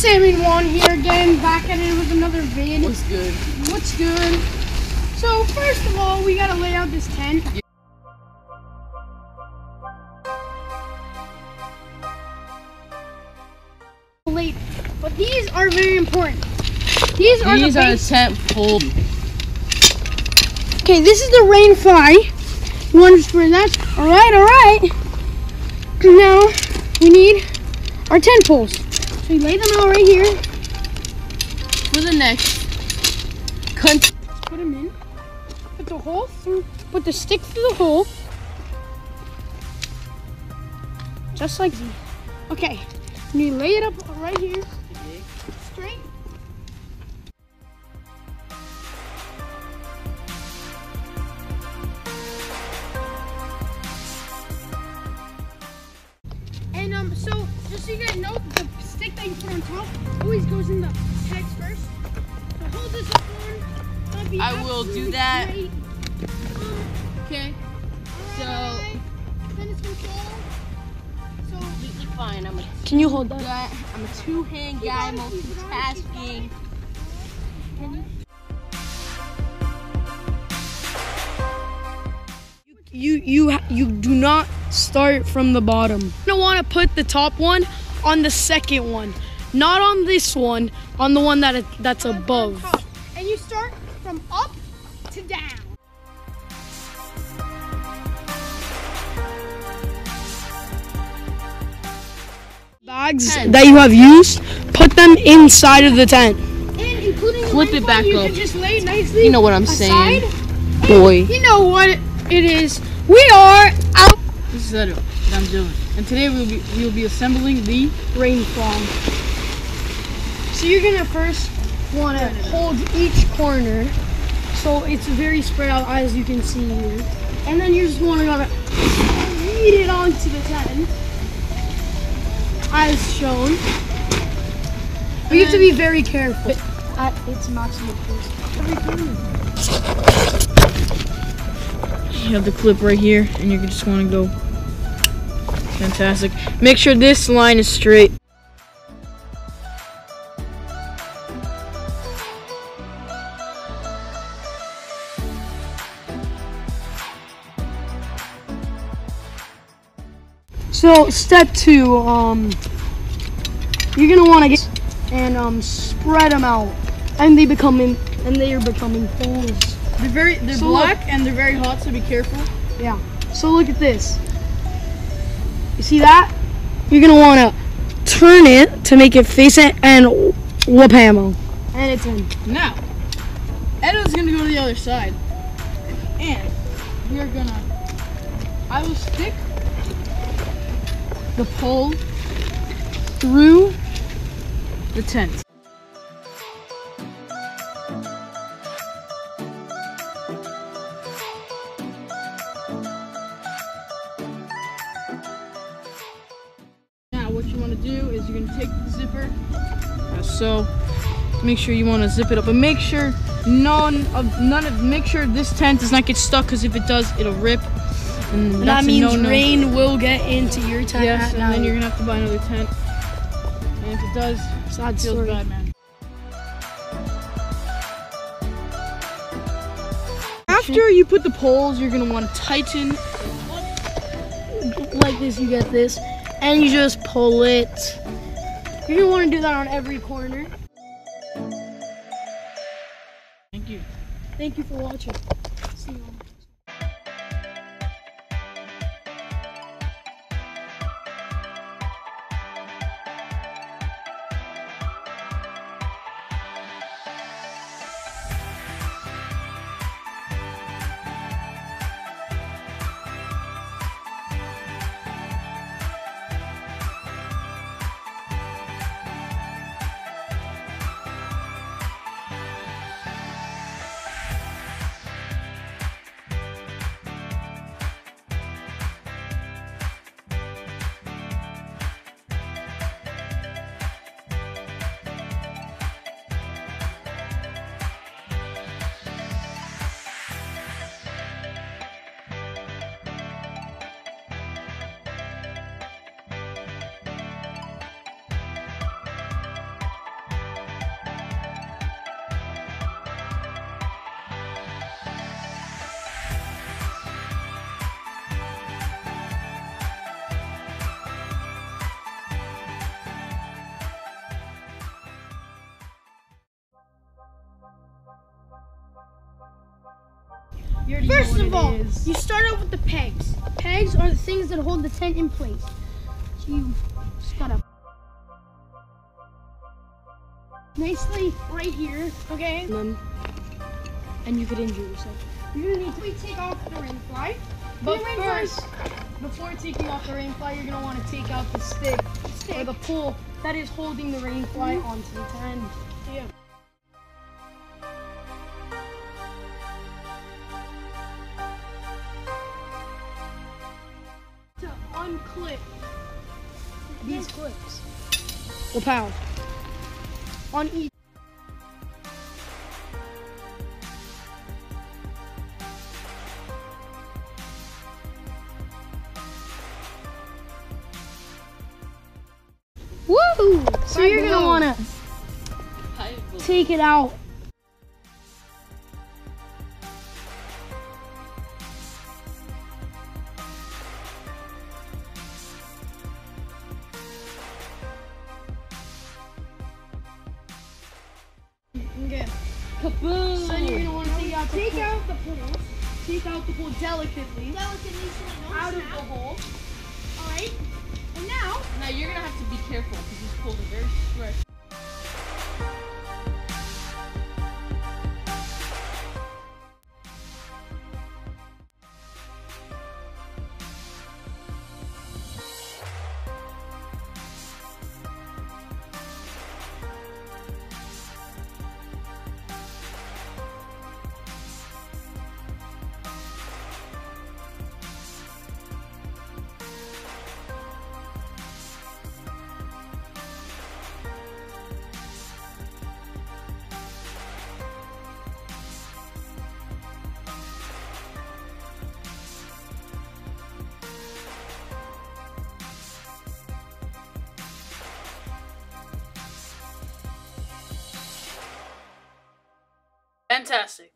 Salmon One here again, back at it with another vid. What's good? What's good? So first of all, we gotta lay out this tent. Later, but these are very important. These are the tent pole. Okay, this is the rain fly. You understand that? All right. Now we need our tent poles. So we lay them out right here. For the next, Put them in. Put the hole through. Put the stick through the hole. Just like this. Okay. And you lay it up right here. Straight. And so just so you guys know, the stick that you put on top always goes in the pegs first. So hold this up on. I will do that. Great. Okay. Alright. Then it's control. So Completely fine. can you hold that? I'm a two-hand guy, multitasking. You do not start from the bottom. You're gonna want to put the top one on the second one, not on this one, on the one that's above. And you start from up to down. Bags that you have used, put them inside of the tent. And including Flip it back you up. can just lay it nicely. You know what I'm saying, aside. boy. You know what it is. We are out. This is what I'm doing. And today we'll be assembling the Rain fly. So you're gonna first want to hold each corner, so it's very spread out as you can see here. And then you're just want to lead it onto the tent, as shown. But you have to be very careful at its maximum force. You have the clip right here, and you just want to go. Fantastic. Make sure this line is straight. So step 2, you're gonna want to get and spread them out, and they are becoming poles. They're So black look. and they're very hot, so be careful. Yeah. So look at this. You see that? You're gonna want to turn it to make it face it and whoop ammo. And it's in. Now, Edo's gonna go to the other side, and I will stick the pole through the tent. Now what you want to do is you're going to take the zipper, so make sure you want to zip it up, but make sure make sure this tent does not get stuck, because if it does, it'll rip. And that means rain will get into your tent. Yes, at and night. then you're gonna have to buy another tent. And if it does, Sad it feels story. bad, man. After you put the poles, you're gonna want to tighten. Like this, you get this, and you just pull it. You're gonna want to do that on every corner. Thank you. Thank you for watching. See you. You already First know of what all, it is. you start out with the pegs. Pegs are the things that hold the tent in place. So you just gotta nicely right here, okay? And you could injure yourself. You're gonna need to take off the rain fly. But The rain fly- first, before taking off the rain fly, you're gonna want to take out the stick or the pole that is holding the rain fly onto the tent. Yeah. To unclip these clips. Well, pow. On each. Woo! So you're gonna wanna take it out. Okay. Kaboom! So you're gonna want to take out the pole. Take out the pole delicately Delicately so it don't out of snap. the hole. Alright. And now Now you're gonna have to be careful because these poles are very stretched. Fantastic.